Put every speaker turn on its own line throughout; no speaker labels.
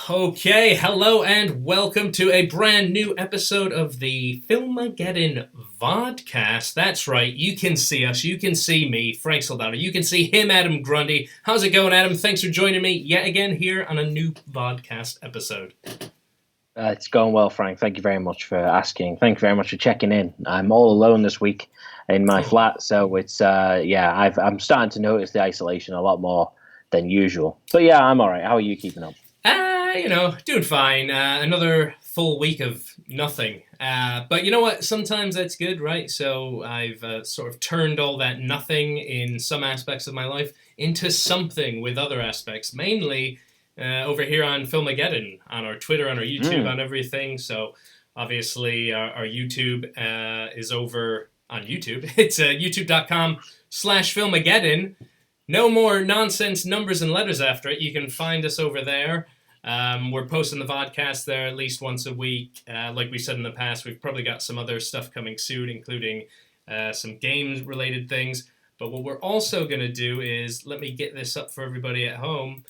Okay, hello and welcome to a brand new episode of the Filmageddon Vodcast. That's right, you can see us, you can see me, Frank Soldano, you can see him, Adam Grundy. How's it going, Adam? Thanks for joining me yet again here on a new Vodcast episode.
It's going well, Frank. Thank you very much for asking. Thank you very much for checking in. I'm all alone this week in my flat, so it's, I'm starting to notice the isolation a lot more than usual. But yeah, I'm all right. How are you keeping up?
Doing fine. Another full week of nothing. But you know what? Sometimes that's good, right? So I've sort of turned all that nothing in some aspects of my life into something with other aspects, mainly over here on Filmageddon, on our Twitter, on our YouTube, on everything. So obviously our YouTube is over on YouTube. It's youtube.com/Filmageddon. No more nonsense numbers and letters after it. You can find us over there. We're posting the vodcast there at least once a week. Like we said in the past, we've probably got some other stuff coming soon, including some games-related things. But what we're also going to do is, let me get this up for everybody at home.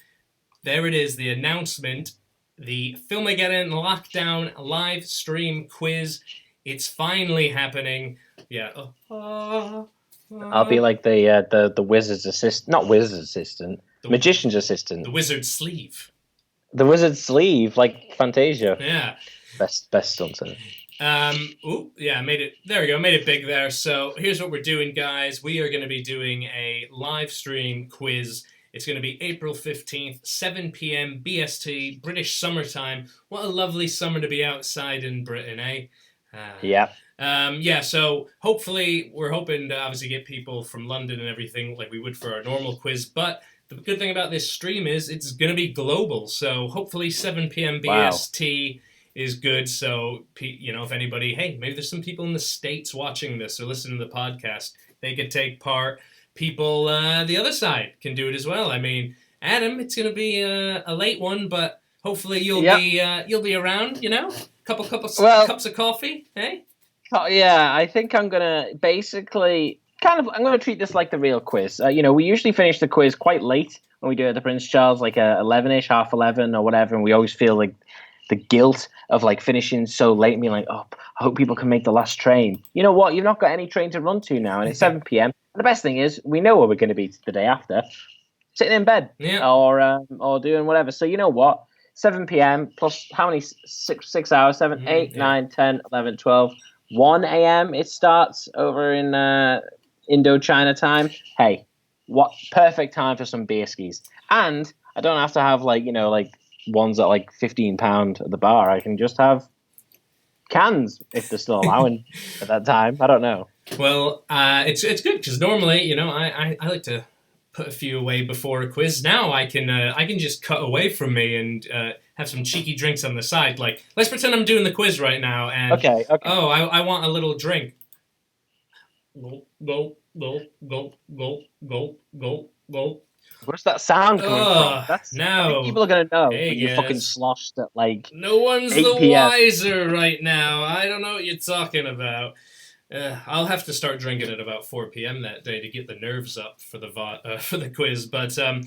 There it is, the announcement. The Filmageddon Lockdown live stream quiz. It's finally happening. Yeah.
I'll be like the wizard's assistant, not wizard's assistant, magician's assistant.
The wizard's sleeve.
The wizard's sleeve, like Fantasia.
Yeah.
Best stunts in it.
Made it. There we go. Made it big there. So here's what we're doing, guys. We are going to be doing a live stream quiz. It's going to be April 15th, 7 p.m. BST, British summertime. What a lovely summer to be outside in Britain, eh?
Yeah.
So hopefully we're hoping to obviously get people from London and everything like we would for our normal quiz, but the good thing about this stream is it's going to be global, so hopefully 7 p.m. BST is good, so, if anybody, hey, maybe there's some people in the States watching this or listening to the podcast, they could take part. People the other side can do it as well. I mean, Adam, it's going to be a late one, but hopefully you'll be around, Couple cups of coffee, hey?
Oh, yeah, I think I'm going to basically... I'm going to treat this like the real quiz. We usually finish the quiz quite late when we do it at the Prince Charles, like 11ish, half 11 or whatever, and we always feel like the guilt of like finishing so late and being like, oh, I hope people can make the last train. You know what? You've not got any train to run to now, and it's 7 p.m. And the best thing is, we know where we're going to be the day after, sitting in bed or doing whatever. So you know what? 7 p.m. plus how many? 6 hours? 7, 8, 9, 10, 11, 12, 1 a.m. it starts over in Indochina time. Hey, what perfect time for some beer skis. And I don't have to have ones at like £15 at the bar. I can just have cans if they're still allowing at that time. I don't know.
Well, it's good because normally, I like to put a few away before a quiz. Now I can just cut away from me and have some cheeky drinks on the side. Like, let's pretend I'm doing the quiz right now. And
okay.
Oh, I want a little drink. Go.
Where's that sound coming from? I think people are going to know when you fucking sloshed at like
no one's
8
the
PM.
wiser right now. I don't know what you're talking about. I'll have to start drinking at about 4 p.m. that day to get the nerves up for the quiz. But so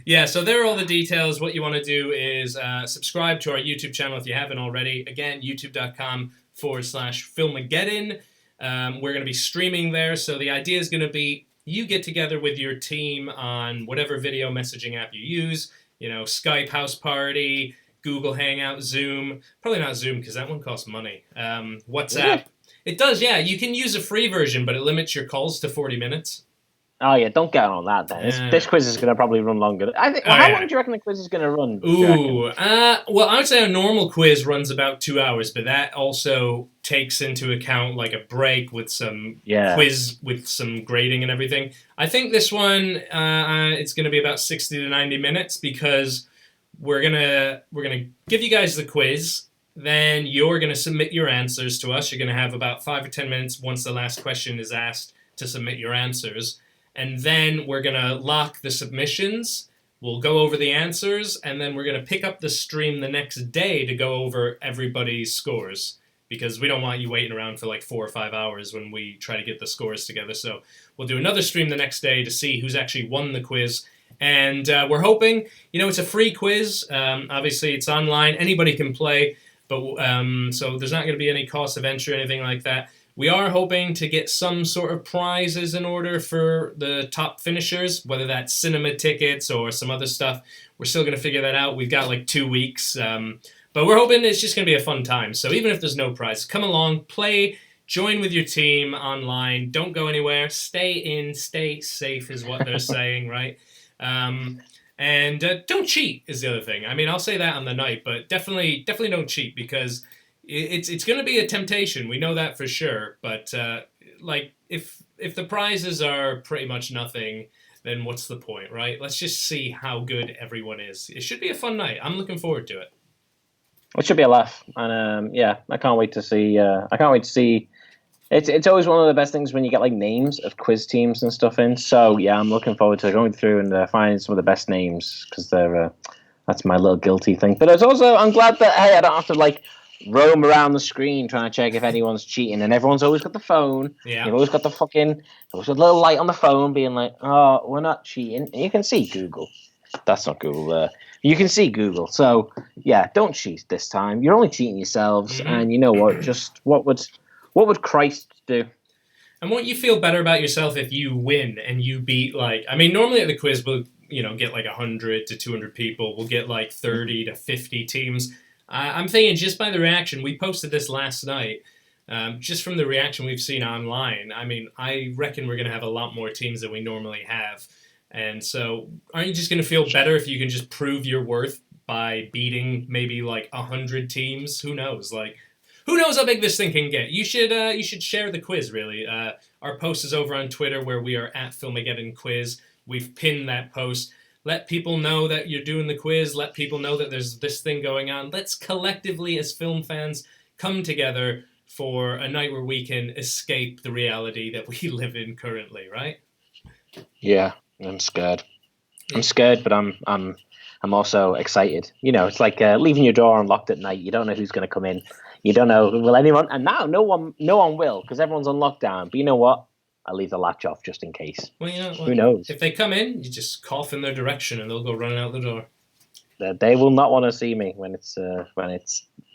there are all the details. What you want to do is subscribe to our YouTube channel if you haven't already. Again, youtube.com/Filmageddon. We're going to be streaming there. So the idea is going to be you get together with your team on whatever video messaging app you use. Skype, House Party, Google Hangout, Zoom. Probably not Zoom because that one costs money. WhatsApp. Really? It does, yeah. You can use a free version, but it limits your calls to 40 minutes.
Oh, yeah, don't get on that then. This quiz is going to probably run longer. How long do you reckon the quiz is going to run?
Well, I would say a normal quiz runs about 2 hours, but that also takes into account like a break with some quiz with some grading and everything. I think this one, it's going to be about 60 to 90 minutes because we're gonna give you guys the quiz. Then you're going to submit your answers to us. You're going to have about 5 or 10 minutes once the last question is asked to submit your answers. And then we're going to lock the submissions We'll go over the answers, and then we're going to pick up the stream the next day to go over everybody's scores, because we don't want you waiting around for like 4 or 5 hours when we try to get the scores together. So we'll do another stream the next day to see who's actually won the quiz. And we're hoping, it's a free quiz. Obviously, it's online. Anybody can play. But so there's not going to be any cost of entry or anything like that. We are hoping to get some sort of prizes in order for the top finishers, whether that's cinema tickets or some other stuff. We're still going to figure that out. We've got like 2 weeks. But we're hoping it's just going to be a fun time. So even if there's no prize, come along, play, join with your team online. Don't go anywhere. Stay in, stay safe is what they're saying, right? And don't cheat is the other thing. I mean, I'll say that on the night, but definitely don't cheat, because it's going to be a temptation. We know that for sure. But if the prizes are pretty much nothing, then what's the point, right? Let's just see how good everyone is. It should be a fun night. I'm looking forward to it.
It should be a laugh, and I can't wait to see. It's always one of the best things when you get like names of quiz teams and stuff in. So yeah, I'm looking forward to going through and finding some of the best names, because that's my little guilty thing. But I'm glad that I don't have to like roam around the screen trying to check if anyone's cheating, and everyone's always got the phone.
Yeah.
You've always got always got a little light on the phone being like, oh, we're not cheating. And you can see Google. That's not Google. You can see Google. So yeah, don't cheat this time. You're only cheating yourselves. Mm-hmm. And you know what? Just what would Christ do?
And won't you feel better about yourself if you win and you beat normally at the quiz we'll get like 100 to 200 people. We'll get like 30 to 50 teams. I'm thinking just by the reaction, we posted this last night. Just from the reaction we've seen online, I reckon we're going to have a lot more teams than we normally have. And so aren't you just going to feel better if you can just prove your worth by beating maybe like 100 teams? Who knows? Who knows how big this thing can get? You should share the quiz, really. Our post is over on Twitter, where we are at Filmageddon Quiz. We've pinned that post. Let people know that you're doing the quiz. Let people know that there's this thing going on. Let's collectively, as film fans, come together for a night where we can escape the reality that we live in currently, right?
Yeah, I'm scared. I'm scared, but I'm also excited. It's like leaving your door unlocked at night. You don't know who's going to come in. You don't know, will anyone? And now no one will, because everyone's on lockdown. But you know what? I'll leave the latch off just in case.
Well,
who knows?
If they come in, you just cough in their direction and they'll go running out the door.
They will not want to see me when it's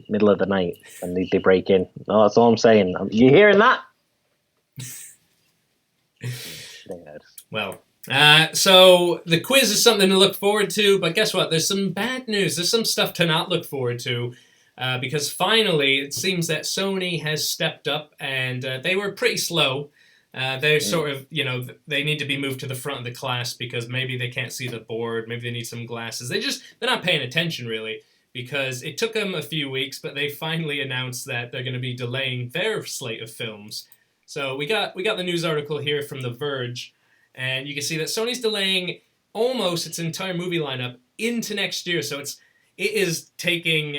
middle of the night and they break in. No, that's all I'm saying. You hearing that?
Well, so the quiz is something to look forward to, but guess what? There's some bad news. There's some stuff to not look forward to. Because finally, it seems that Sony has stepped up, and they were pretty slow. They're sort of, they need to be moved to the front of the class because maybe they can't see the board, maybe they need some glasses. They're not paying attention, really, because it took them a few weeks, but they finally announced that they're going to be delaying their slate of films. So we got the news article here from The Verge, and you can see that Sony's delaying almost its entire movie lineup into next year. So it is taking,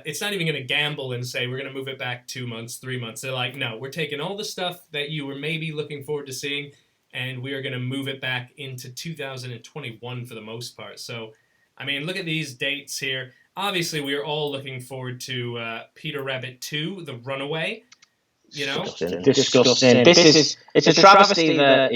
it's not even going to gamble and say we're going to move it back 2 months, 3 months. They're like, no, we're taking all the stuff that you were maybe looking forward to seeing, and we are going to move it back into 2021 for the most part. So, look at these dates here. Obviously, we are all looking forward to Peter Rabbit 2, The Runaway.
Disgusting. It's a travesty that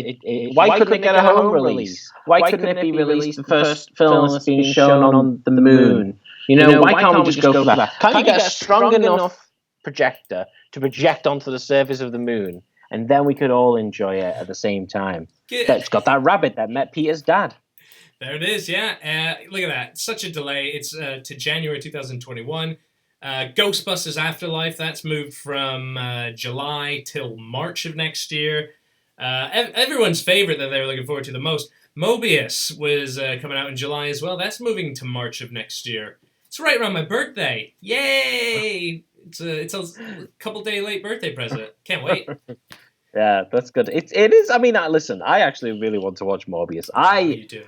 why couldn't it get a home release? Why couldn't it be released the first film that's been shown on the moon? Why can't we just go for that? Can't you get a strong enough projector to project onto the surface of the moon, and then we could all enjoy it at the same time? That's got that rabbit that met Peter's dad.
There it is, yeah. Look at that. Such a delay. It's to January 2021. Ghostbusters Afterlife, that's moved from July till March of next year. Everyone's favorite that they were looking forward to the most, Morbius, was coming out in July as well. That's moving to March of next year. It's right around my birthday. Yay! It's a couple day late birthday present. Can't wait.
Yeah, that's good. It is. Listen, I actually really want to watch Morbius.
You do.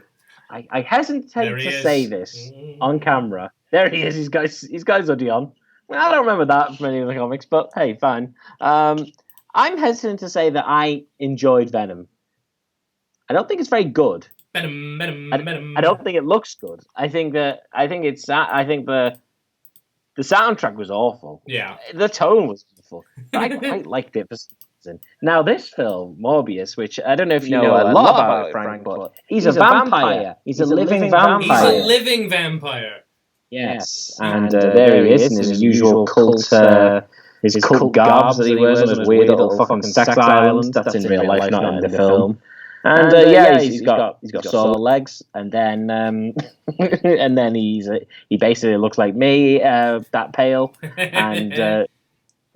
I hesitate to say this on camera. There he is. He's got his hoodie on. I don't remember that from any of the comics, but hey, fine. I'm hesitant to say that I enjoyed Venom. I don't think it's very good. I don't think it looks good. I think the soundtrack was awful.
Yeah.
The tone was awful. But I quite liked it for some reason. Now this film, Morbius, which I don't know if you know a lot about it, Frank, but he's a vampire. He's a living vampire.
He's a living vampire.
Yes, and there he is in his usual cult, his cult garbs that he wears on his weird little fucking sex island. That's in real life, not in the film. And he's got sore legs, and then and then he basically looks like me, that pale, and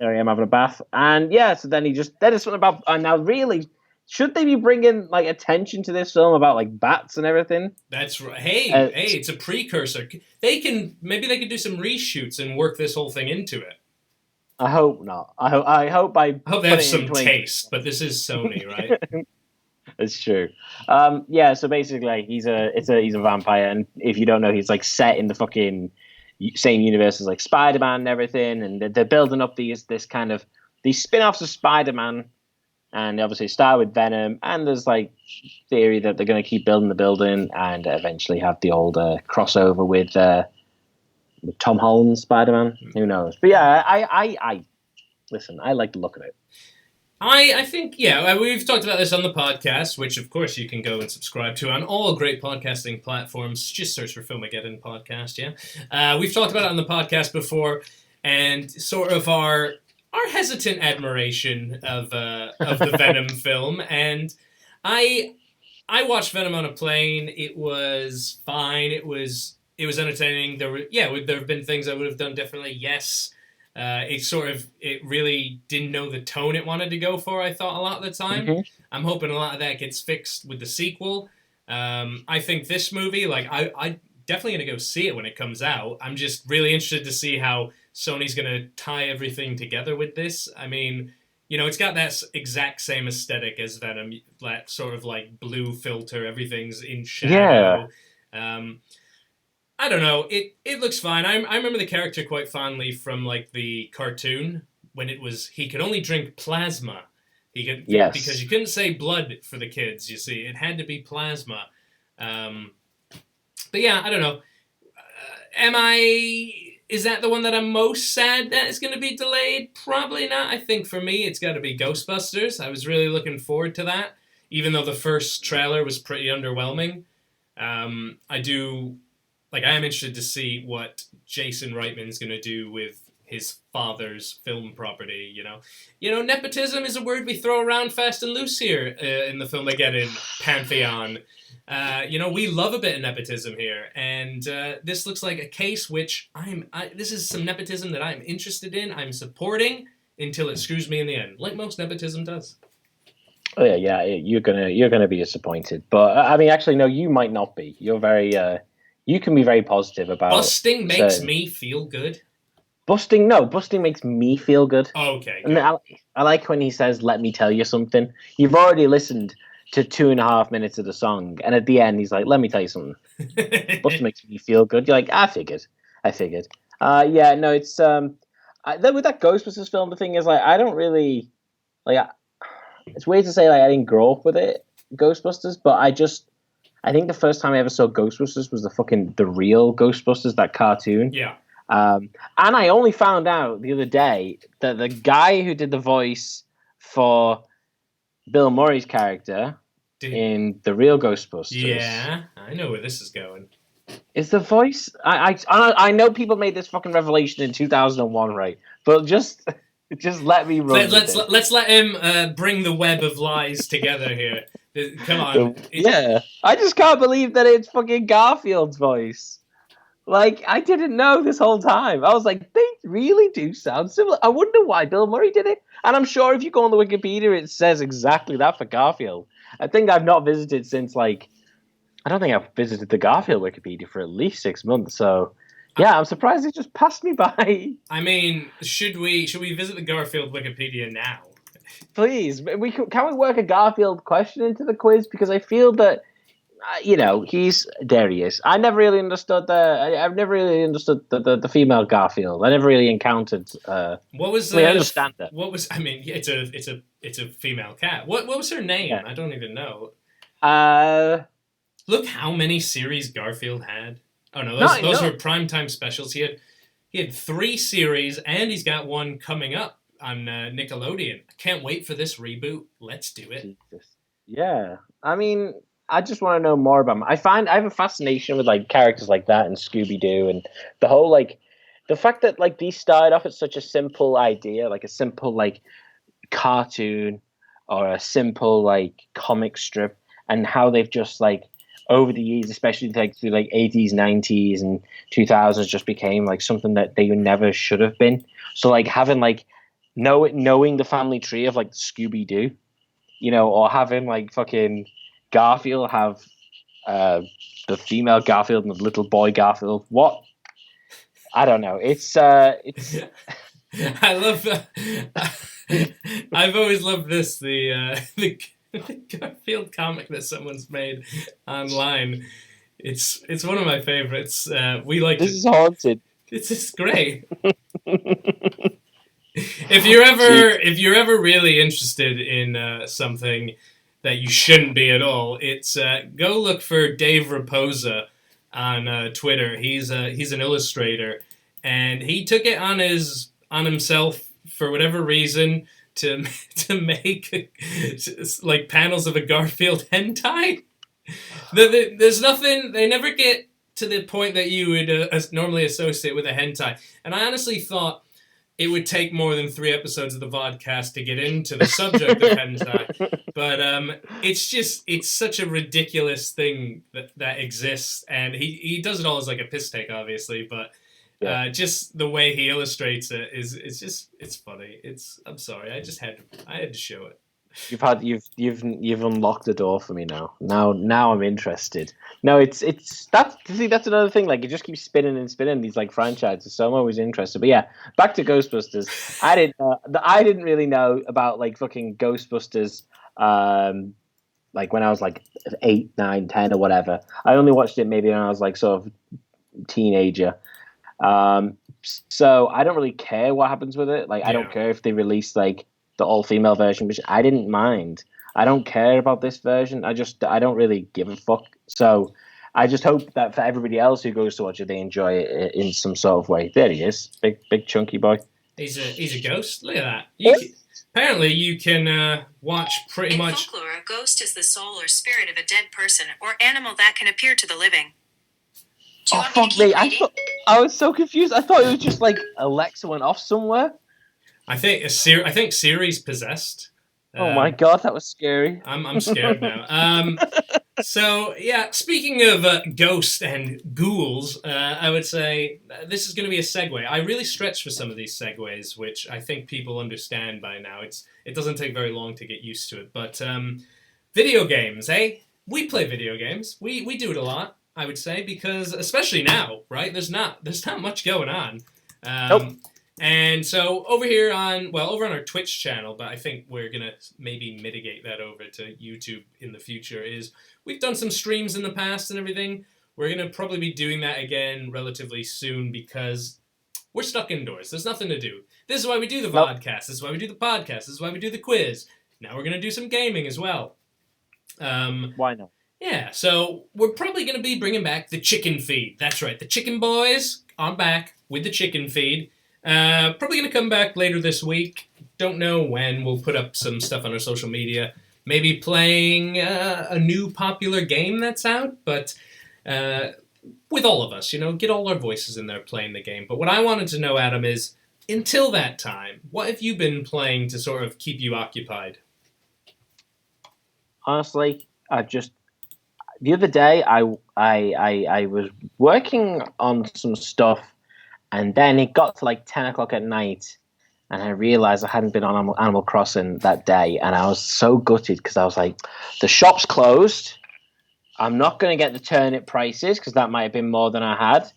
there I am having a bath, and so then it's something about. And now, really, should they be bringing like attention to this film about like bats and everything?
That's right. Hey, it's a precursor. Maybe they could do some reshoots and work this whole thing into it.
I hope not. I hope they
have some taste, but this is Sony, right?
It's true. So basically, he's a vampire, and if you don't know, he's like set in the fucking same universe as like Spider-Man and everything, and they're building up these spin-offs of Spider-Man, and obviously start with Venom, and there's like theory that they're going to keep building the building and eventually have the old crossover with Tom Holland's Spider-Man. Who knows? But yeah, I listen. I like the look of it.
I think, we've talked about this on the podcast, which, of course, you can go and subscribe to on all great podcasting platforms. Just search for Filmageddon podcast, we've talked about it on the podcast before, and sort of our hesitant admiration of the Venom film. And I watched Venom on a plane. It was fine. It was entertaining. There have been things I would have done differently, yes. It really didn't know the tone it wanted to go for, I thought, a lot of the time. Mm-hmm. I'm hoping a lot of that gets fixed with the sequel. I think this movie, I definitely going to go see it when it comes out. I'm just really interested to see how Sony's going to tie everything together with this. I mean, it's got that exact same aesthetic as Venom, that sort of like blue filter, everything's in shadow. Yeah. I don't know. It looks fine. I remember the character quite fondly from like the cartoon when he could only drink plasma. Because you couldn't say blood for the kids. You see, it had to be plasma. But yeah, I don't know. Is that the one that I'm most sad that is going to be delayed? Probably not. I think for me, it's got to be Ghostbusters. I was really looking forward to that, even though the first trailer was pretty underwhelming. I am interested to see what Jason Reitman's going to do with his father's film property, nepotism is a word we throw around fast and loose here in the Filmageddon pantheon. We love a bit of nepotism here, and this looks like a case which this is some nepotism that I'm interested in, I'm supporting, until it screws me in the end, like most nepotism does.
Oh yeah, you're gonna be disappointed, but I mean, actually, no, you might not be. You're very, you can be very positive about.
Busting makes me feel good.
Busting makes me feel good.
Okay.
Good. And I like when he says, "Let me tell you something." You've already listened to 2.5 minutes of the song, and at the end, he's like, "Let me tell you something." Busting makes me feel good. You're like, I figured. It's with that Ghostbusters film. The thing is, like, I don't really like. It's weird to say like I didn't grow up with it, Ghostbusters, but I think the first time I ever saw Ghostbusters was the real Ghostbusters, that cartoon.
Yeah.
And I only found out the other day that the guy who did the voice for Bill Murray's character in the real Ghostbusters.
Yeah, I know where this is going.
Is the voice? I know people made this fucking revelation in 2001, right? But just let me run.
Let's let him bring the web of lies together here. Come on.
I just can't believe that it's fucking Garfield's voice. Like, I didn't know this whole time. I was like, they really do sound similar. I wonder why Bill Murray did it. And I'm sure if you go on the Wikipedia, it says exactly that for Garfield. I think I've not visited since, I don't think I've visited the Garfield Wikipedia for at least 6 months. So, yeah, I'm surprised it just passed me by. I
mean, should we visit the Garfield Wikipedia now?
Please. Can we work a Garfield question into the quiz? Because I feel that, there he is. I never really understood the female Garfield. I never really encountered.
What was?
I understand that.
What was? I mean, it's a female cat. What was her name? Yeah. I don't even know. Look how many series Garfield had. Oh no,
No,
those
no.
were primetime specials. He had 3 series, and he's got one coming up on Nickelodeon. I can't wait for this reboot. Let's do it.
Jesus. Yeah. I mean, I just want to know more about them. I have a fascination with like characters like that and Scooby Doo and the whole like the fact that like these started off as such a simple idea, like a simple like cartoon or a simple like comic strip, and how they've just like over the years, especially like through like 80s, 90s, and 2000s, just became like something that they never should have been. So like having like knowing the family tree of like Scooby Doo, or having like fucking Garfield have uh, the female Garfield and the little boy Garfield. What? I don't know. It's
I love. I've always loved this the Garfield comic that someone's made online. It's one of my favorites. We like
this is haunted.
It's just great. If you're ever really interested in something that you shouldn't be at all, it's go look for Dave Raposa on Twitter. He's an illustrator, and he took it on himself for whatever reason to make like panels of a Garfield hentai. There's nothing. They never get to the point that you would normally associate with a hentai, and I honestly thought it would take more than 3 episodes of the Vodcast to get into the subject of hentai. But it's such a ridiculous thing that exists, and he does it all as like a piss take, obviously, but just the way he illustrates it it's funny. I'm sorry, I had to show it.
You've unlocked the door for me now. Now I'm interested. No, that's another thing. Like it just keeps spinning and spinning these like franchises. So I'm always interested. But yeah, back to Ghostbusters. I didn't really know about like fucking Ghostbusters. Like when I was like 8, 9, 10 or whatever. I only watched it maybe when I was like sort of teenager. So I don't really care what happens with it. Like I don't care if they release like the all-female version, which I didn't mind. I don't care about this version. I don't really give a fuck. So I just hope that for everybody else who goes to watch it, they enjoy it in some sort of way. There he is, big chunky boy.
He's a ghost. Look at that. Apparently, you can watch pretty much.
In folklore, a ghost is the soul or spirit of a dead person or animal that can appear to the living.
Oh fuck me! I was so confused. I thought it was just like Alexa went off somewhere.
I think Siri's possessed.
Oh my god, that was scary.
I'm scared now. So yeah, speaking of ghosts and ghouls, I would say this is going to be a segue. I really stretch for some of these segues, which I think people understand by now. It doesn't take very long to get used to it. But video games, eh? We play video games. We do it a lot, I would say, because especially now, right? There's not much going on.
Nope.
And so over on our Twitch channel, but I think we're going to maybe mitigate that over to YouTube in the future, is we've done some streams in the past and everything. We're going to probably be doing that again relatively soon because we're stuck indoors. There's nothing to do. This is why we do the Vodcast. This is why we do the podcast. This is why we do the quiz. Now we're going to do some gaming as well.
Why not?
Yeah, so we're probably going to be bringing back the chicken feed. That's right. The chicken boys are back with the chicken feed. Probably going to come back later this week. Don't know when. We'll put up some stuff on our social media. Maybe playing a new popular game that's out, but with all of us, get all our voices in there playing the game. But what I wanted to know, Adam, is until that time, what have you been playing to sort of keep you occupied?
Honestly, the other day I was working on some stuff. And then it got to like 10 o'clock at night, and I realized I hadn't been on Animal Crossing that day. And I was so gutted because I was like, the shop's closed. I'm not going to get the turnip prices because that might have been more than I had.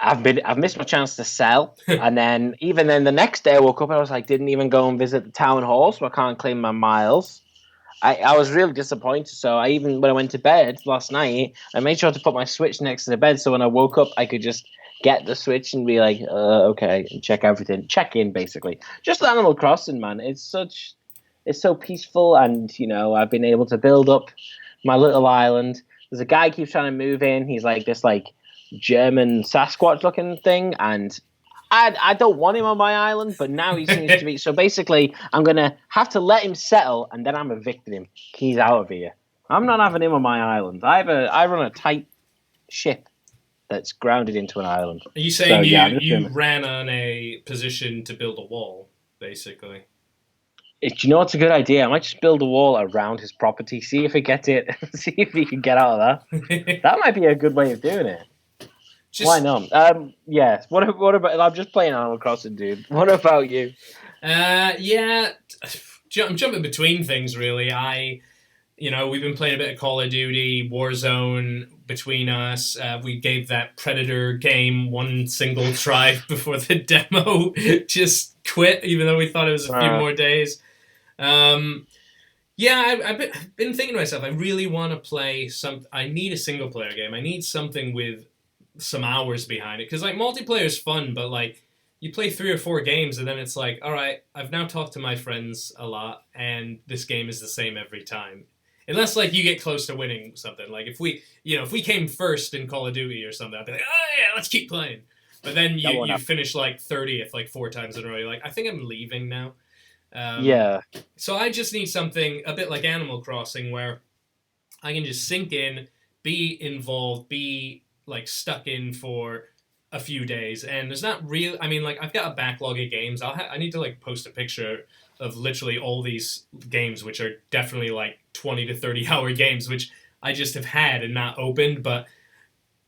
I've missed my chance to sell. And then even then the next day I woke up and I was like, didn't even go and visit the town hall, so I can't claim my miles. I was really disappointed. So when I went to bed last night, I made sure to put my Switch next to the bed so when I woke up, I could just get the Switch and be like, okay, and check everything. Check in, basically. Just Animal Crossing, man. It's so peaceful, and, I've been able to build up my little island. There's a guy who keeps trying to move in. He's like this like German Sasquatch looking thing, and I don't want him on my island, but now he seems to be. So basically, I'm gonna have to let him settle, and then I'm evicting him. He's out of here. I'm not having him on my island. I run a tight ship that's grounded into an island.
Are you saying
So,
you ran on a position to build a wall, basically?
Do you know what's a good idea? I might just build a wall around his property, see if he gets it, see if he can get out of that. That might be a good way of doing it. Why not? Yes. What about? I'm just playing Animal Crossing, dude. What about you?
Yeah, I'm jumping between things really. We've been playing a bit of Call of Duty, Warzone between us. We gave that Predator game one single try before the demo just quit, even though we thought it was a few more days. I've been thinking to myself, I really want to play I need a single player game. I need something with some hours behind it, because like multiplayer is fun, but like you play 3 or 4 games and then it's like, all right, I've now talked to my friends a lot and this game is the same every time, unless like you get close to winning something. Like if we came first in Call of Duty or something, I'd be like, oh yeah, let's keep playing. But then you finish like 30th like 4 times in a row. You're like, I think I'm leaving now. So I just need something a bit like Animal Crossing where I can just sink in, be involved, be like stuck in for a few days, and there's not real. I mean, like I've got a backlog of games. I need to like post a picture of literally all these games, which are definitely like 20 to 30 hour games, which I just have had and not opened. But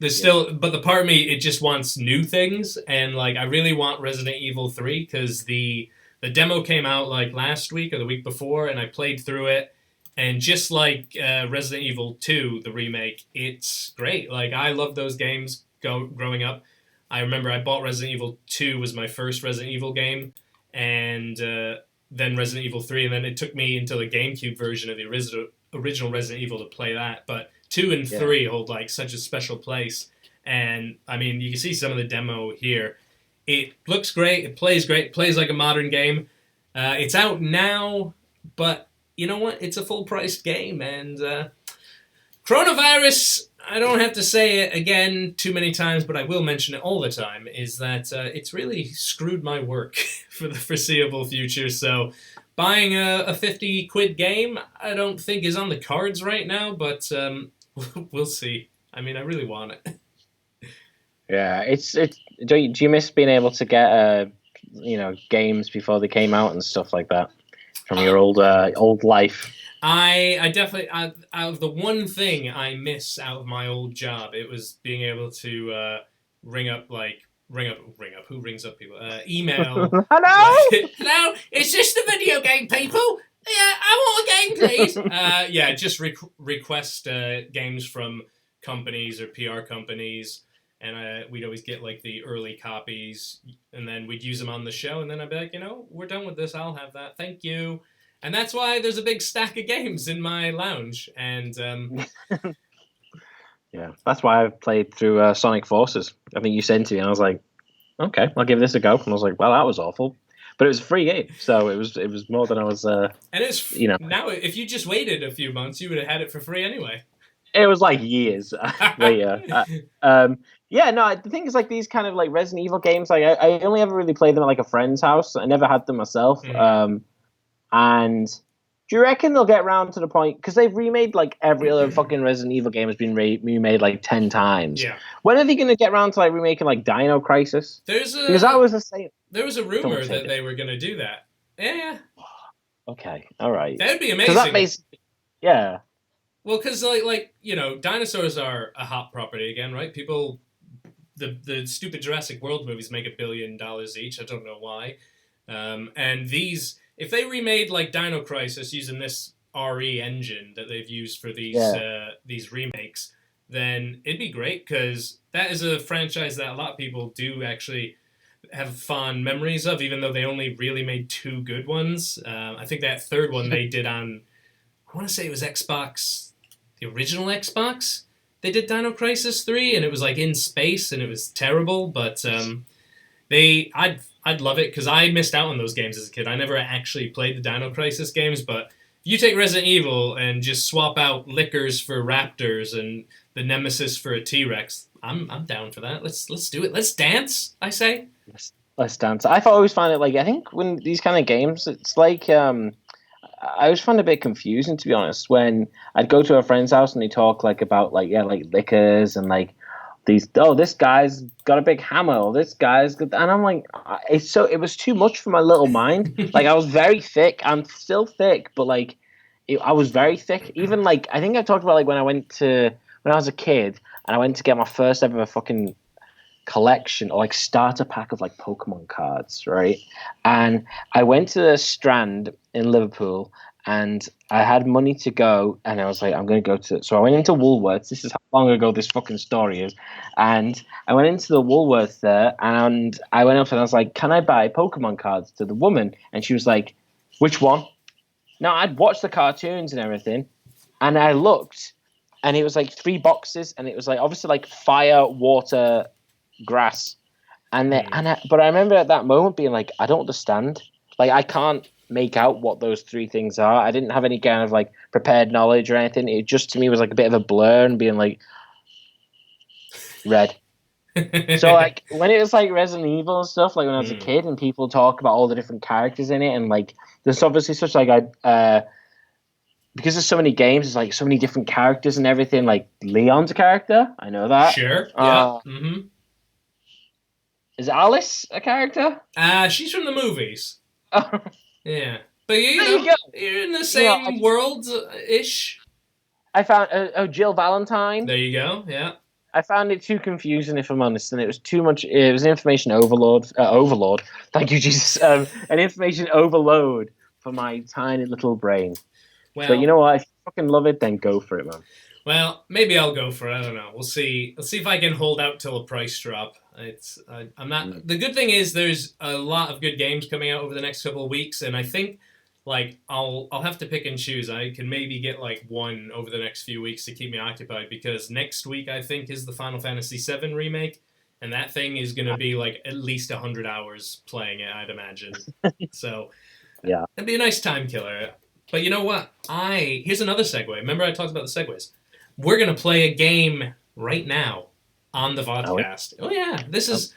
there's still, but the part of me, it just wants new things, and like I really want Resident Evil 3 because the demo came out like last week or the week before, and I played through it. And just like Resident Evil 2, the remake, it's great. Like, I love those games growing up. I remember I bought Resident Evil 2 was my first Resident Evil game, and then Resident Evil 3, and then it took me until the GameCube version of the original Resident Evil to play that. But 2 and 3 hold, like, such a special place. And, I mean, you can see some of the demo here. It looks great. It plays great. It plays like a modern game. It's out now, but... you know what? It's a full-priced game, and coronavirus, I don't have to say it again too many times, but I will mention it all the time, is that it's really screwed my work for the foreseeable future. So buying a 50 quid game, I don't think is on the cards right now, but we'll see. I mean, I really want it.
Yeah, do you miss being able to get games before they came out and stuff like that? From your old life.
I definitely, out of the one thing I miss out of my old job, it was being able to ring up, who rings up people? Email.
Hello?
Hello? Is this the video game people? Yeah, I want a game, please. Just request games from companies or PR companies, and we'd always get like the early copies, and then we'd use them on the show, and then I'd be like, we're done with this, I'll have that, thank you. And that's why there's a big stack of games in my lounge, and
yeah, that's why I've played through Sonic Forces. I think you sent it to me, and I was like, okay, I'll give this a go. And I was like, well, that was awful. But it was a free game, so it was more than I was,
and it's, now, if you just waited a few months, you would have had it for free anyway.
It was like years later. The thing is, like, these kind of like Resident Evil games, like I only ever really played them at like a friend's house. I never had them myself. And do you reckon they'll get around to the point, because they've remade like every other fucking Resident Evil game has been remade like 10 times.
Yeah.
When are they going to get around to like remaking like Dino Crisis? Because that was the same.
There was a rumor that they were going to do that. Yeah.
Okay. All right.
That would be amazing.
That basically, yeah.
Well, because like dinosaurs are a hot property again, right? People, the stupid Jurassic World movies make $1 billion each. I don't know why. And these, if they remade like Dino Crisis using this RE engine that they've used for these remakes, then it'd be great, because that is a franchise that a lot of people do actually have fond memories of, even though they only really made 2 good ones. I think that third one they did on, I want to say it was Xbox, the original Xbox. They did Dino Crisis 3, and it was like in space, and it was terrible, but I'd love it, because I missed out on those games as a kid. I never actually played the Dino Crisis games, but You take Resident Evil and just swap out lickers for raptors and the nemesis for a T-Rex. I'm down for that. Let's do it. Let's dance, I say.
Let's dance. I've always found it like, I think when these kind of games, it's like I always find it a bit confusing, to be honest, when I'd go to a friend's house and they talk like about like liquors and like these, oh, this guy's got a big hammer, or this guy's good, and I'm like, it was too much for my little mind. Like I was very thick. I'm still thick, but like I was very thick. Even like I think I talked about like when I was a kid and I went to get my first ever fucking collection or like starter pack of like Pokemon cards, right? And I went to the Strand in Liverpool and I had money to go and I was like, I'm going to go to, so I went into Woolworths. This is how long ago this fucking story is. And I went into the Woolworths there and I went up and I was like, can I buy Pokemon cards to the woman? And she was like, which one? Now I'd watched the cartoons and everything and I looked and it was like 3 boxes and it was like obviously like fire, water, grass, but I remember at that moment being like, I don't understand. Like I can't make out what those 3 things are. I didn't have any kind of like prepared knowledge or anything. It just to me was like a bit of a blur and being like red. So like when it was like Resident Evil and stuff, like when I was a kid and people talk about all the different characters in it and like there's obviously such like because there's so many games, there's like so many different characters and everything. Like Leon's a character, I know that.
Sure. Yeah.
Is Alice a character?
She's from the movies.
Oh.
Yeah. But you're in the same world-ish. I
found Jill Valentine.
There you go, yeah.
I found it too confusing, if I'm honest, and it was too much. It was an information overload. Thank you, Jesus. An information overload for my tiny little brain. Well, but you know what? If you fucking love it, then go for it, man.
Well, maybe I'll go for it. I don't know. We'll see. Let's see if I can hold out till a price drop. I'm not. The good thing is there's a lot of good games coming out over the next couple of weeks, and I think like I'll have to pick and choose. I can maybe get like one over the next few weeks to keep me occupied because next week I think is the Final Fantasy VII remake, and that thing is going to be like at least 100 hours playing it, I'd imagine. So
yeah,
it'd be a nice time killer. But you know what? Here's another segue. Remember I talked about the segues. We're going to play a game right now on the Vodcast. Oh, yeah. This is...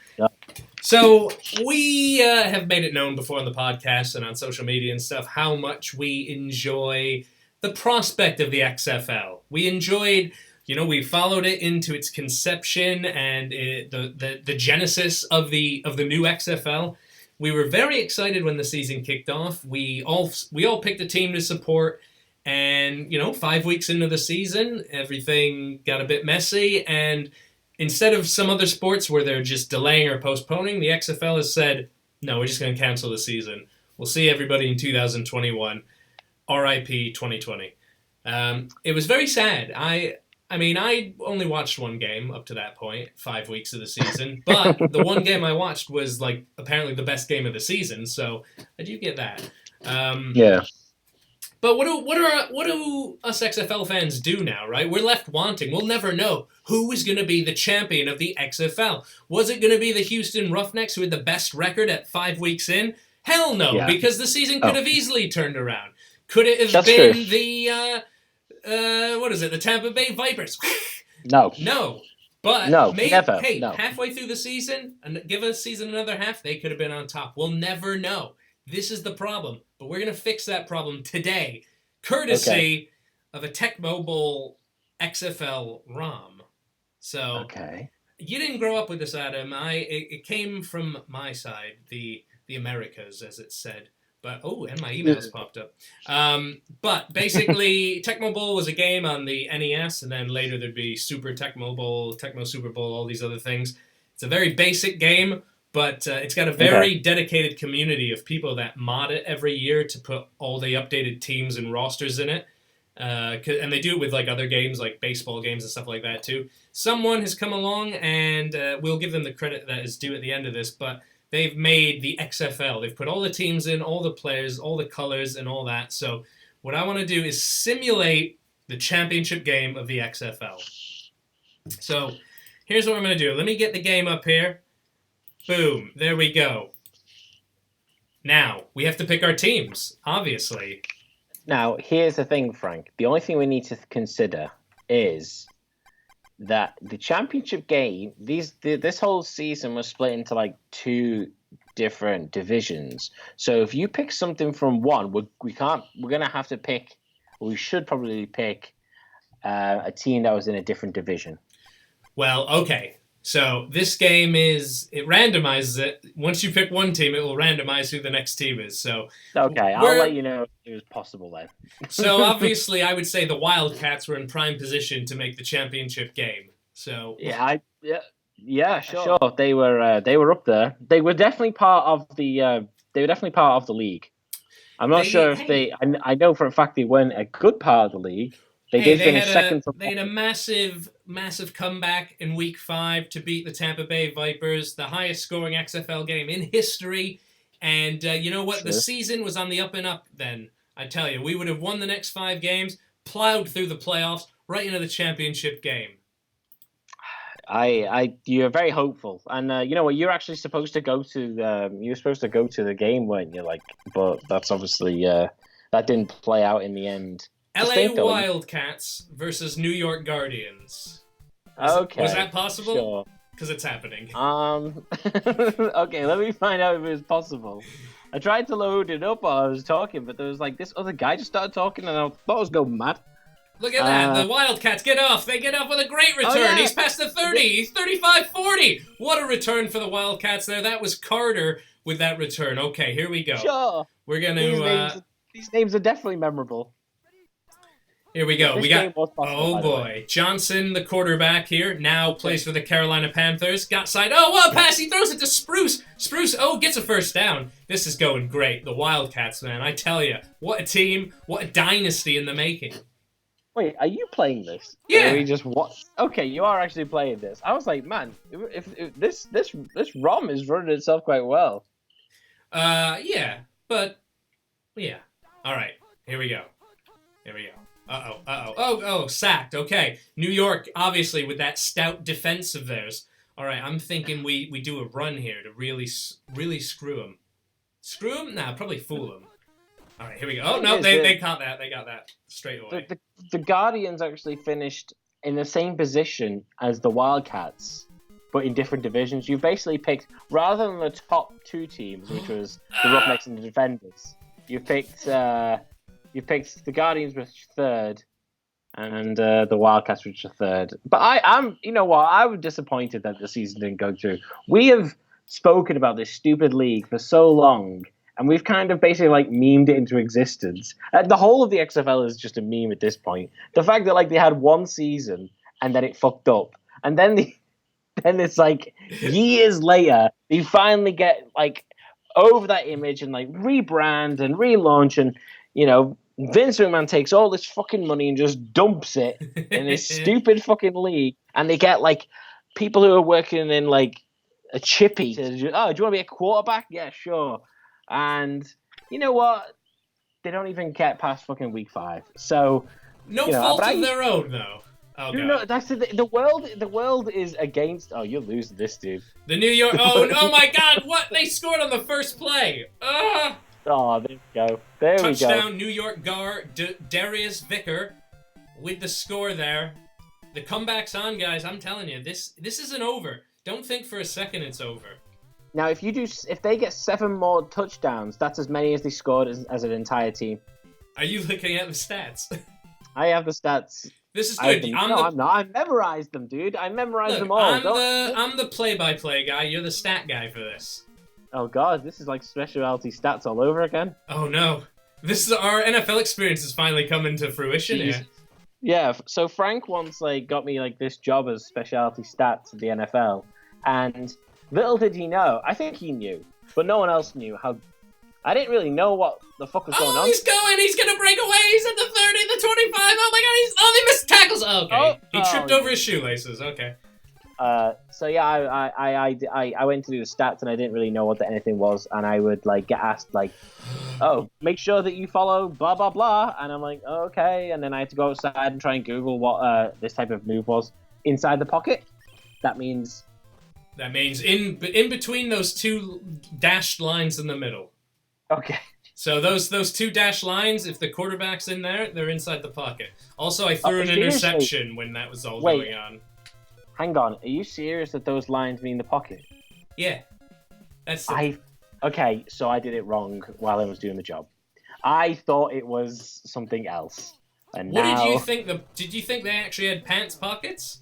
So, we have made it known before on the podcast and on social media and stuff how much we enjoy the prospect of the XFL. We enjoyed... we followed it into its conception and the genesis of the new XFL. We were very excited when the season kicked off. We all picked a team to support... And, 5 weeks into the season, everything got a bit messy. And instead of some other sports where they're just delaying or postponing, the XFL has said, no, we're just going to cancel the season. We'll see everybody in 2021. RIP 2020. It was very sad. I only watched one game up to that point, 5 weeks of the season. But the one game I watched was, like, apparently the best game of the season. So I do get that.
Yeah.
But what do us XFL fans do now, right? We're left wanting. We'll never know who is going to be the champion of the XFL. Was it going to be the Houston Roughnecks who had the best record at 5 weeks in? Hell no, because the season could have easily turned around. Could it have been true. The Tampa Bay Vipers?
No.
No. But maybe,
never.
Hey,
no.
Halfway through the season, and give a season another half, they could have been on top. We'll never know. This is the problem, but we're going to fix that problem today, courtesy of a Tecmo Bowl XFL ROM. So, you didn't grow up with this, Adam. It came from my side, the Americas, as it's said. But and my emails popped up. But basically, Tecmo Bowl was a game on the NES, and then later there'd be Super Tecmo Bowl, Tecmo Super Bowl, all these other things. It's a very basic game. But it's got a very dedicated community of people that mod it every year to put all the updated teams and rosters in it. And they do it with like other games, like baseball games and stuff like that too. Someone has come along, and we'll give them the credit that is due at the end of this, but they've made the XFL. They've put all the teams in, all the players, all the colors, and all that. So what I want to do is simulate the championship game of the XFL. So here's what I'm going to do. Let me get the game up here. Boom. There we go. Now, we have to pick our teams, obviously.
Now, here's the thing, Frank. The only thing we need to consider is that the championship game, this whole season was split into like 2 different divisions. So if you pick something from one, we're gonna have to pick. We should probably pick a team that was in a different division.
Well, okay. So this game it randomizes it. Once you pick one team, it will randomize who the next team is. So
okay, I'll let you know if it was possible then.
So obviously, I would say the Wildcats were in prime position to make the championship game. So
yeah, sure. They were up there. They were definitely part of the. They were definitely part of the league. I'm not sure if they. I know for a fact they weren't a good part of the league. They did finish second.
They had a massive comeback in Week 5 to beat the Tampa Bay Vipers, the highest scoring XFL game in history. And you know what? Sure. The season was on the up and up then. I tell you, we would have won the next 5 games, plowed through the playoffs, right into the championship game.
You're very hopeful, and you know what? You're actually supposed to go to. You're supposed to go to the game, weren't you? But that's obviously that didn't play out in the end.
LA Wildcats versus New York Guardians. Was that possible?
Sure.
Because it's happening.
Okay, let me find out if it was possible. I tried to load it up while I was talking, but there was like this other guy just started talking, and I thought I was going mad.
Look at that. The Wildcats get off. They get off with a great return. Oh, yeah. He's past the 30. He's 35-40. What a return for the Wildcats there. That was Carter with that return. Okay, here we go.
Sure.
We're going to...
These names are definitely memorable.
Here we go. We got, oh boy, Johnson, the quarterback here, now plays for the Carolina Panthers. Got side. Oh, what a pass! He throws it to Spruce. Spruce, gets a first down. This is going great. The Wildcats, man, I tell you, what a team, what a dynasty in the making.
Wait, are you playing this?
Yeah.
Or we just what? Okay, you are actually playing this. I was like, man, if this ROM is running itself quite well.
Yeah, but yeah. All right, here we go. Oh, sacked. Okay. New York, obviously, with that stout defense of theirs. All right, I'm thinking we do a run here to really screw them. Screw them? Nah, probably fool them. All right, here we go. Oh, no, they caught that. They got that straight away.
The Guardians actually finished in the same position as the Wildcats, but in different divisions. You basically picked, rather than the top 2 teams, which was the Roughnecks and the Defenders, you picked the Guardians, which were 3rd, and the Wildcats, which were 3rd. But I'm, you know what? I was disappointed that the season didn't go through. We have spoken about this stupid league for so long, and we've kind of basically like memed it into existence. The whole of the XFL is just a meme at this point. The fact that like they had one season and then it fucked up, and then it's like years later they finally get like over that image and like rebrand and relaunch, and you know. Vince McMahon takes all this fucking money and just dumps it in this stupid fucking league, and they get like people who are working in like a chippy. Do you want to be a quarterback? Yeah, sure. And you know what? They don't even get past fucking week 5. So
no fault of their own, though. Oh,
you know, that's the world. The world is against. Oh, you're losing this, dude.
The New York. Oh my God! What they scored on the first play?
Oh, there we go. There
Touchdown,
we go.
New York guard Darius Vicker with the score there. The comeback's on, guys. I'm telling you, this isn't over. Don't think for a second it's over.
Now, if they get 7 more touchdowns, that's as many as they scored as an entire team.
Are you looking at the stats?
I have the stats.
This is good.
I'm not. I memorized them, dude. I memorized them all.
I'm the play-by-play guy. You're the stat guy for this.
Oh God, this is like specialty stats all over again.
Oh no, this is our NFL experience is finally coming to fruition here.
Yeah, so Frank once like got me like this job as specialty stats at the NFL, and little did he know, I think he knew, but no one else knew how. I didn't really know what the fuck was going on.
He's gonna break away. He's at the 30, the 25. Oh my God, they missed tackles. Oh, okay, he tripped over his shoelaces. Okay.
So yeah, I went to do the stats and I didn't really know what anything was, and I would like get asked like, oh, make sure that you follow blah blah blah, and I'm like, oh, okay, and then I had to go outside and try and Google what this type of move was. Inside the pocket, that means
in between those 2 dashed lines in the middle.
Okay.
So those two dash lines, if the quarterback's in there, they're inside the pocket. Also, I threw an interception when that was all going on.
Hang on, are you serious that those lines mean the pocket?
Yeah. That's it.
Okay, so I did it wrong while I was doing the job. I thought it was something else. And
what
now...
did you think? Did you think they actually had pants pockets?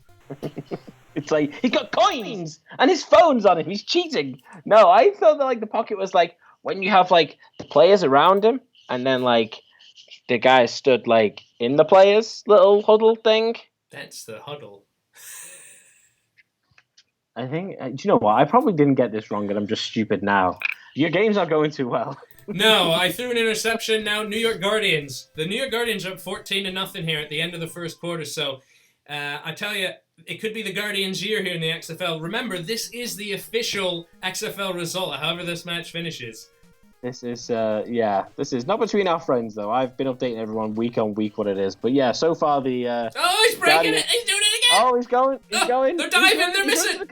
It's like, he's got coins! And his phone's on him, he's cheating! No, I thought that, like, the pocket was, like, when you have, like, the players around him, and then, like, the guy stood, like, in the players' little huddle thing.
That's the huddle.
I think, do you know what? I probably didn't get this wrong, and I'm just stupid now. Your game's not going too well.
No, I threw an interception. Now, New York Guardians. The New York Guardians are up 14-0 here at the end of the first quarter. So, I tell you, it could be the Guardians' year here in the XFL. Remember, this is the official XFL result, however this match finishes.
This is not between our friends, though. I've been updating everyone week on week what it is. But yeah, so far the...
oh, he's breaking it! He's doing it again!
Oh, he's going! He's going!
They're diving! They're missing!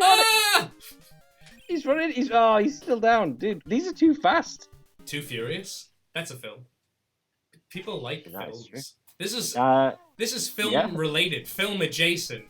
He's running! He's still down. Dude, these are too fast.
Too Furious? That's a film. People like films.
True.
This is film related, film adjacent.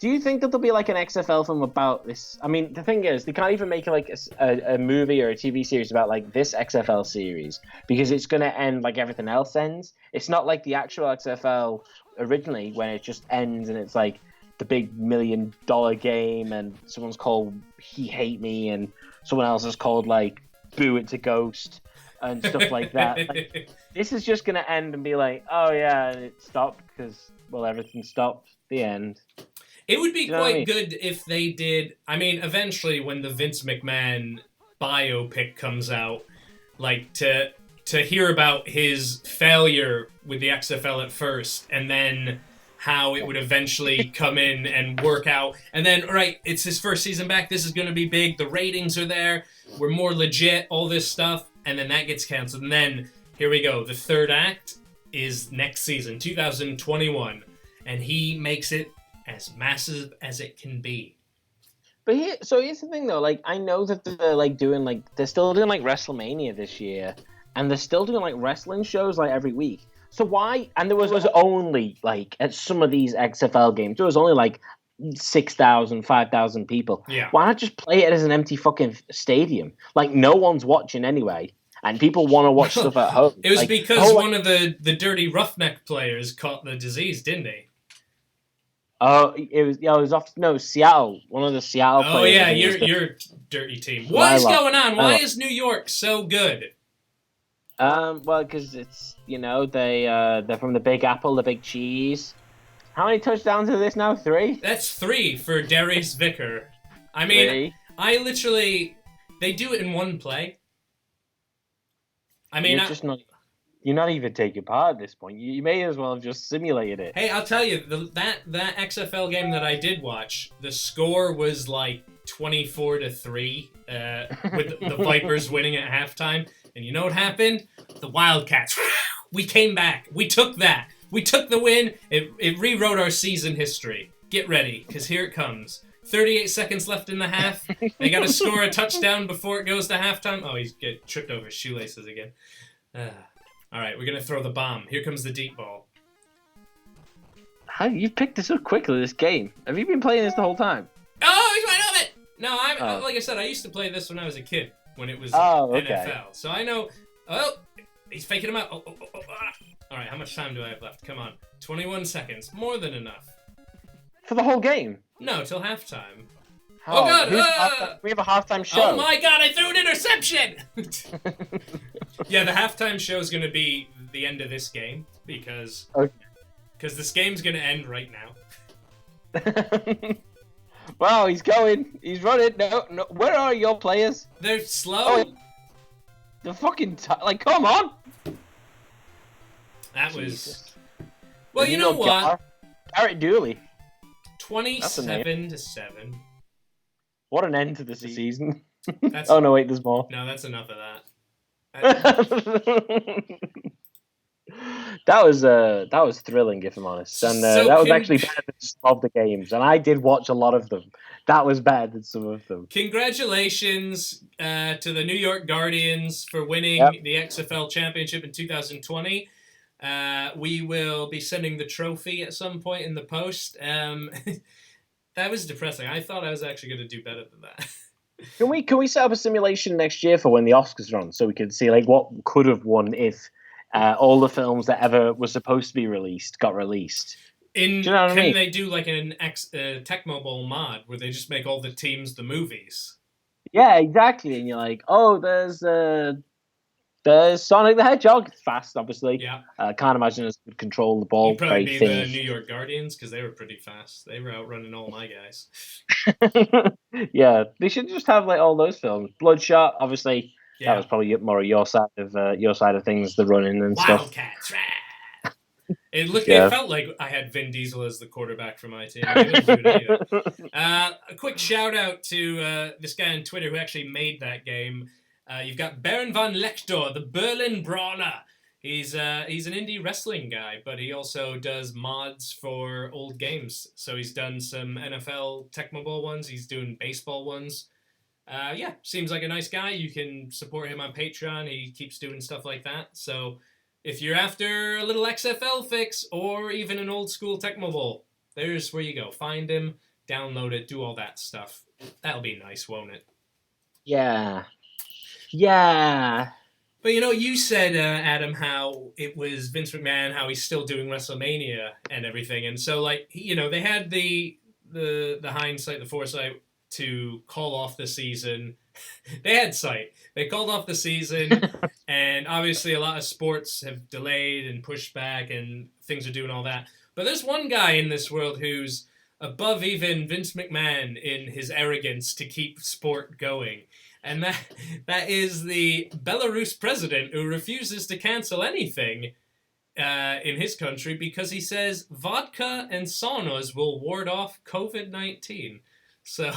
Do you think that there'll be like an XFL film about this? I mean, the thing is, they can't even make like a movie or a TV series about like this XFL series because it's going to end like everything else ends. It's not like the actual XFL originally when it just ends and it's like the big $1 million game and someone's called He Hate Me and someone else is called like Boo It's a Ghost and stuff like that. Like, this is just going to end and be like, oh yeah, it stopped because, well, everything stopped. The end.
It would be quite good if they did. I mean, eventually, when the Vince McMahon biopic comes out, like to hear about his failure with the XFL at first, and then how it would eventually come in and work out, and then right, it's his first season back. This is going to be big. The ratings are there. We're more legit. All this stuff, and then that gets canceled. And then here we go. The third act is next season, 2021, and he makes it as massive as it can be.
But here's the thing though, like I know that they're still doing like WrestleMania this year, and they're still doing like wrestling shows like every week. So why? And there was only like at some of these XFL games, there was only like 6,000, 5,000 people.
Yeah.
Why not just play it as an empty fucking stadium? Like no one's watching anyway, and people want to watch stuff at home.
It was
like,
because one of the dirty roughneck players caught the disease, didn't he?
Oh, it was off. No, Seattle. One of the Seattle players.
Oh yeah, your dirty team. What is going on? Why is New York so good?
Well, because it's they're from the Big Apple, the Big Cheese. How many touchdowns are this now? 3.
That's 3 for Darius Vicker. I mean, 3. They do it in one play. I mean,
You're not even taking part at this point. You may as well have just simulated it.
Hey, I'll tell you, that XFL game that I did watch, the score was like 24-3, with the Vipers winning at halftime. And you know what happened? The Wildcats. We came back. We took that. We took the win. It rewrote our season history. Get ready, because here it comes. 38 seconds left in the half. They got to score a touchdown before it goes to halftime. Oh, he's get tripped over his shoelaces again. All right, we're going to throw the bomb. Here comes the deep ball.
How you picked this up quickly, this game? Have you been playing this the whole time?
Oh, he's right of it! No, like I said, I used to play this when I was a kid, when it was NFL. So I know... Oh, he's faking him out. Oh. All right, how much time do I have left? Come on. 21 seconds. More than enough.
For the whole game?
No, till halftime.
Oh, God! We have a halftime show.
Oh my God! I threw an interception. Yeah, the halftime show is going to be the end of this game because this game's going to end right now.
Wow, he's going. He's running. No. Where are your players?
They're slow.
Oh, they're fucking come on.
That was. Well, you know what?
Garrett Dooley.
27-7.
What an end to the season.
Oh,
no, wait, there's more.
No, that's enough of that.
That was thrilling, if I'm honest, and that was actually better than some of the games. And I did watch a lot of them. That was better than some of them.
Congratulations to the New York Guardians for winning the XFL championship in 2020. We will be sending the trophy at some point in the post. That was depressing. I thought I was actually going to do better than that.
Can we set up a simulation next year for when the Oscars are on, so we can see like what could have won if all the films that ever were supposed to be released got released?
Do you know what I mean? They do like an Tecmo Bowl mod where they just make all the teams the movies?
Yeah, exactly. And you're like, oh, there's Sonic the Hedgehog. It's fast, obviously.
Yeah.
Can't imagine us could control the ball.
You'd probably be the New York Guardians because they were pretty fast. They were outrunning all my guys.
Yeah, they should just have like all those films. Bloodshot, obviously. Yeah. That was probably more your side of things, the running and stuff.
Wildcats. It felt like I had Vin Diesel as the quarterback for my team. A quick shout out to this guy on Twitter who actually made that game. You've got Baron von Lector, the Berlin Brawler. He's an indie wrestling guy, but he also does mods for old games. So he's done some NFL Tecmo Bowl ones. He's doing baseball ones. Seems like a nice guy. You can support him on Patreon. He keeps doing stuff like that. So if you're after a little XFL fix or even an old school Tecmo Bowl, there's where you go. Find him, download it, do all that stuff. That'll be nice, won't it?
Yeah. Yeah.
But you said, Adam, how it was Vince McMahon, how he's still doing WrestleMania and everything. And so, like, they had the hindsight, the foresight to call off the season. They had sight. They called off the season, and obviously a lot of sports have delayed and pushed back, and things are doing all that. But there's one guy in this world who's above even Vince McMahon in his arrogance to keep sport going. And that is the Belarus president who refuses to cancel anything in his country because he says vodka and saunas will ward off COVID-19. So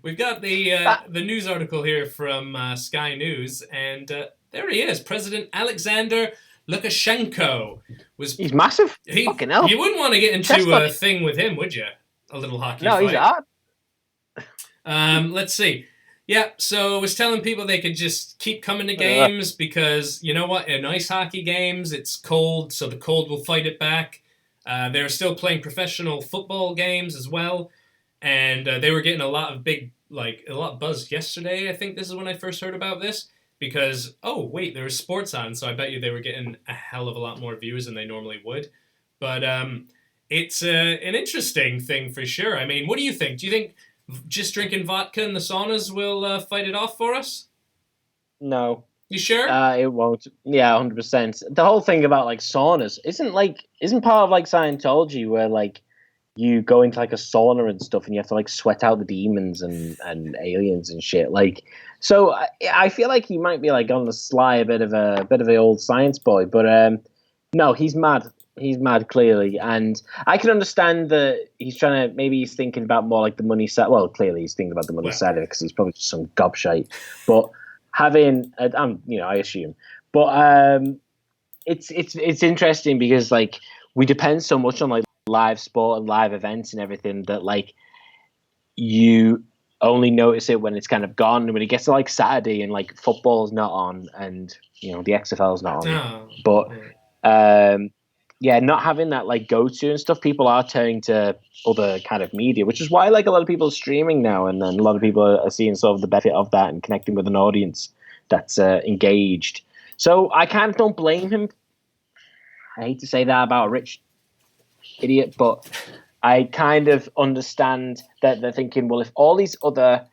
we've got the news article here from Sky News, and there he is, President Alexander Lukashenko. He's
massive. Fucking hell.
You wouldn't want to get into a thing with him, would you? A little hockey fight.
No, he's hard.
Let's see. Yeah, so I was telling people they could just keep coming to games because, you know what, in ice hockey games, it's cold, so the cold will fight it back. They're still playing professional football games as well, and they were getting a lot of buzz yesterday. I think this is when I first heard about this, because, oh, wait, there was sports on, so I bet you they were getting a hell of a lot more views than they normally would. But it's an interesting thing for sure. I mean, what do you think? Do you think just drinking vodka in the saunas will fight it off for us?
No.
You sure?
It won't. Yeah, 100%. The whole thing about like saunas isn't part of like Scientology where like you go into like a sauna and stuff and you have to like sweat out the demons and aliens and shit. Like, so I feel like he might be like on the sly a bit of the old science boy, but no, he's mad. He's mad, clearly, and I can understand that he's he's thinking about more like the money side. Well, clearly he's thinking about the money side of it because he's probably just some gobshite. But having, I assume, but it's interesting because like we depend so much on like live sport and live events and everything that like you only notice it when it's kind of gone. And when it gets to like Saturday and like football's not on and the XFL's not on, but. Yeah, not having that like go-to and stuff, people are turning to other kind of media, which is why like a lot of people are streaming now, and then a lot of people are seeing sort of the benefit of that and connecting with an audience that's engaged. So I kind of don't blame him. I hate to say that about a rich idiot, but I kind of understand that they're thinking, well, if all these other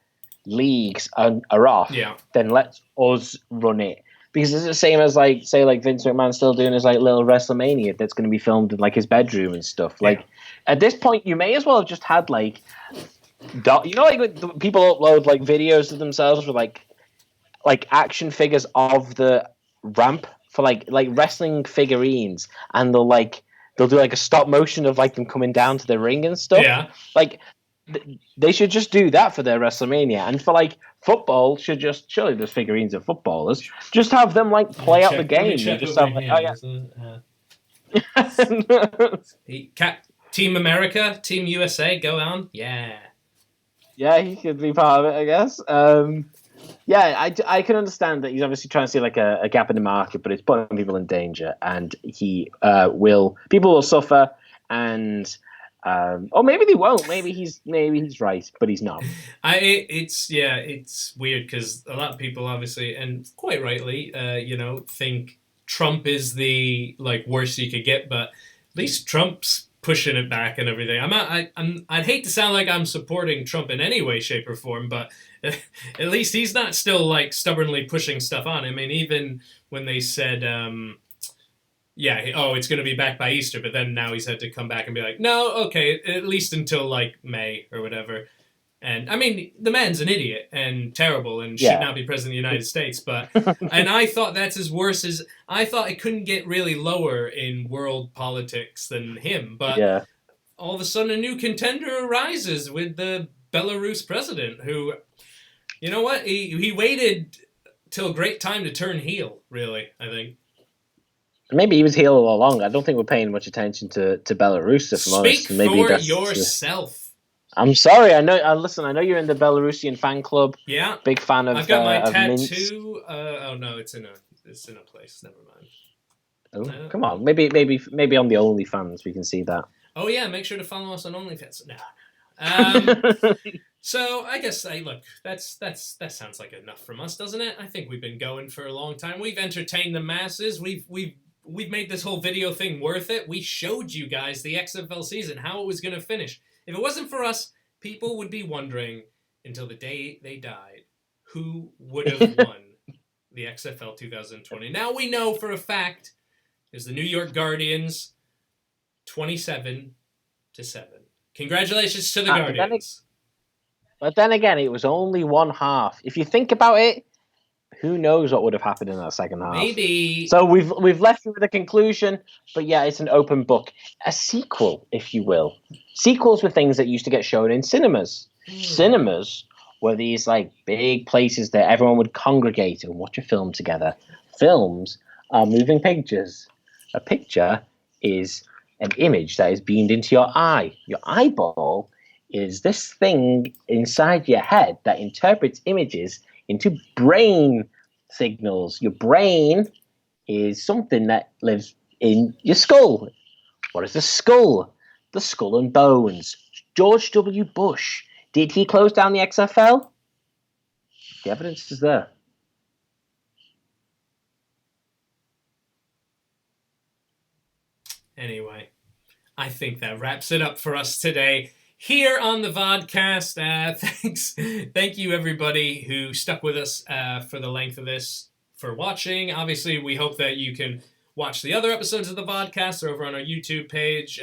leagues are off, then let us run it. Because it's the same as like say like Vince McMahon still doing his like little WrestleMania that's going to be filmed in like his bedroom and stuff. Like at this point, you may as well have just had like, like when people upload like videos of themselves with like action figures of the ramp for like wrestling figurines, and they'll do like a stop motion of like them coming down to the ring and stuff. Yeah, like. They should just do that for their WrestleMania, and for like football, surely there's figurines of footballers. Just have them like play out the game. And just have like,
Team America, Team USA, go on. Yeah.
Yeah, he could be part of it, I guess. I can understand that he's obviously trying to see like a gap in the market, but it's putting people in danger, and people will suffer, and or maybe they won't. Maybe he's right, but he's not.
It's weird because a lot of people obviously, and quite rightly, think Trump is the worst you could get, but at least Trump's pushing it back and everything. I'd hate to sound like I'm supporting Trump in any way, shape, or form, but at least he's not still stubbornly pushing stuff on. I mean, even when they said, it's going to be back by Easter, but then now he's had to come back and be like, no, okay, at least until May or whatever. And I mean, the man's an idiot and terrible and should not be president of the United States. But and I thought that's as worse as I thought it couldn't get really lower in world politics than him. But all of a sudden, a new contender arises with the Belarus president, who, you know what, he waited till a great time to turn heel. Really, I think.
Maybe he was heel all along. I don't think we're paying much attention to Belarus. If I'm honest,
Speak for yourself.
I'm sorry. I know. Listen. I know you're in the Belarusian fan club.
Yeah.
Big fan of.
I've got my
tattoo.
Oh no, it's in a place. Never mind.
Oh, come on. Maybe on the OnlyFans we can see that.
Oh yeah, make sure to follow us on OnlyFans. No. So I guess look. That sounds like enough from us, doesn't it? I think we've been going for a long time. We've entertained the masses. We've made this whole video thing worth it. We showed you guys the XFL season, how it was going to finish. If it wasn't for us, people would be wondering until the day they died who would have won the XFL 2020. Now we know for a fact is the New York Guardians 27-7. Congratulations to the Guardians.
But then again, it was only one half. If you think about it, who knows what would have happened in that second half?
Maybe.
So we've left you with a conclusion, but yeah, it's an open book. A sequel, if you will. Sequels were things that used to get shown in cinemas. Cinemas were these big places that everyone would congregate and watch a film together. Films are moving pictures. A picture is an image that is beamed into your eye. Your eyeball is this thing inside your head that interprets images into brain signals. Your brain is something that lives in your skull. What is the skull? The skull and bones. George W. Bush. Did he close down the XFL? The evidence is there.
Anyway, I think that wraps it up for us today here on the Vodcast. Thank you everybody who stuck with us for the length of this, for watching. Obviously, we hope that you can watch the other episodes of the Vodcast. They're over on our YouTube page.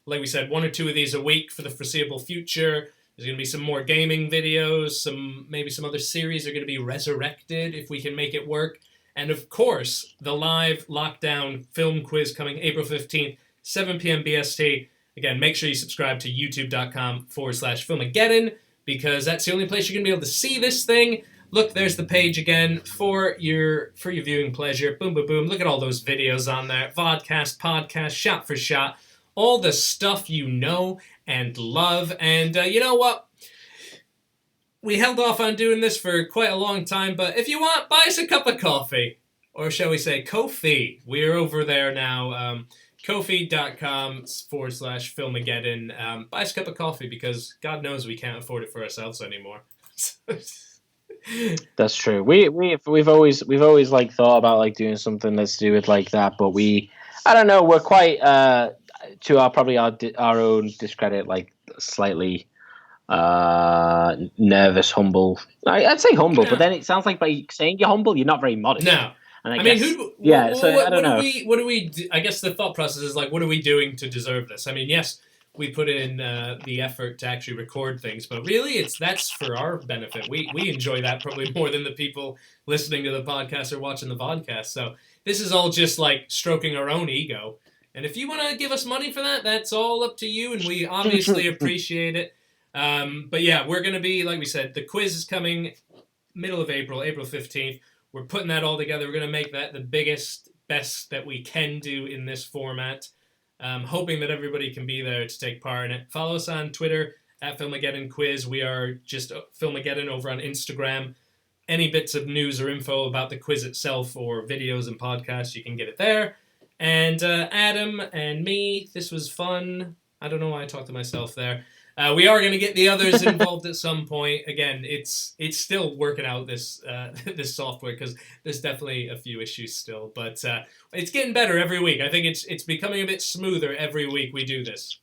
Like we said, 1 or 2 of these a week for the foreseeable future. There's going to be some more gaming videos. Maybe some other series are going to be resurrected if we can make it work. And of course, the live lockdown film quiz coming April 15th, 7 p.m. BST. Again, make sure you subscribe to youtube.com/Filmageddon, because that's the only place you're going to be able to see this thing. Look, there's the page again for your viewing pleasure. Boom, boom, boom. Look at all those videos on there. Vodcast, podcast, shot for shot. All the stuff you know and love. And you know what? We held off on doing this for quite a long time, but if you want, buy us a cup of coffee. Or shall we say Ko-fi. We're over there now. Ko-fi.com/Filmageddon. Buy us a cup of coffee, because God knows we can't afford it for ourselves anymore.
That's true. We've always thought about doing something that's to do with that, but I don't know, we're quite to our own discredit, slightly nervous, humble. I'd say humble, but then it sounds like by saying you're humble, you're not very modest.
No.
And
I guess,
I don't know.
What do we do? I guess the thought process is what are we doing to deserve this? I mean, yes, we put in the effort to actually record things, but really that's for our benefit. We enjoy that probably more than the people listening to the podcast or watching the podcast. So this is all just stroking our own ego. And if you want to give us money for that, that's all up to you, and we obviously appreciate it. But yeah, we're going to be, like we said, the quiz is coming middle of April 15th. We're putting that all together. We're going to make that the biggest, best that we can do in this format. Hoping that everybody can be there to take part in it. Follow us on Twitter at Filmageddon Quiz. We are just Filmageddon over on Instagram. Any bits of news or info about the quiz itself or videos and podcasts, you can get it there. And Adam and me, this was fun. I don't know why I talked to myself there. We are going to get the others involved at some point. Again, it's still working out this this software because there's definitely a few issues still. But it's getting better every week. I think it's becoming a bit smoother every week we do this.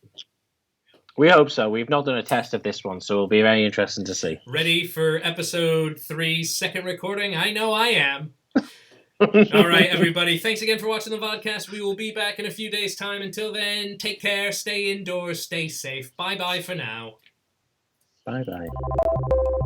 We hope so. We've not done a test of this one, so it'll be very interesting to see.
Ready for episode 3's second recording? I know I am. All right, everybody. Thanks again for watching the Vodcast. We will be back in a few days' time. Until then, take care, stay indoors, stay safe. Bye-bye for now.
Bye-bye.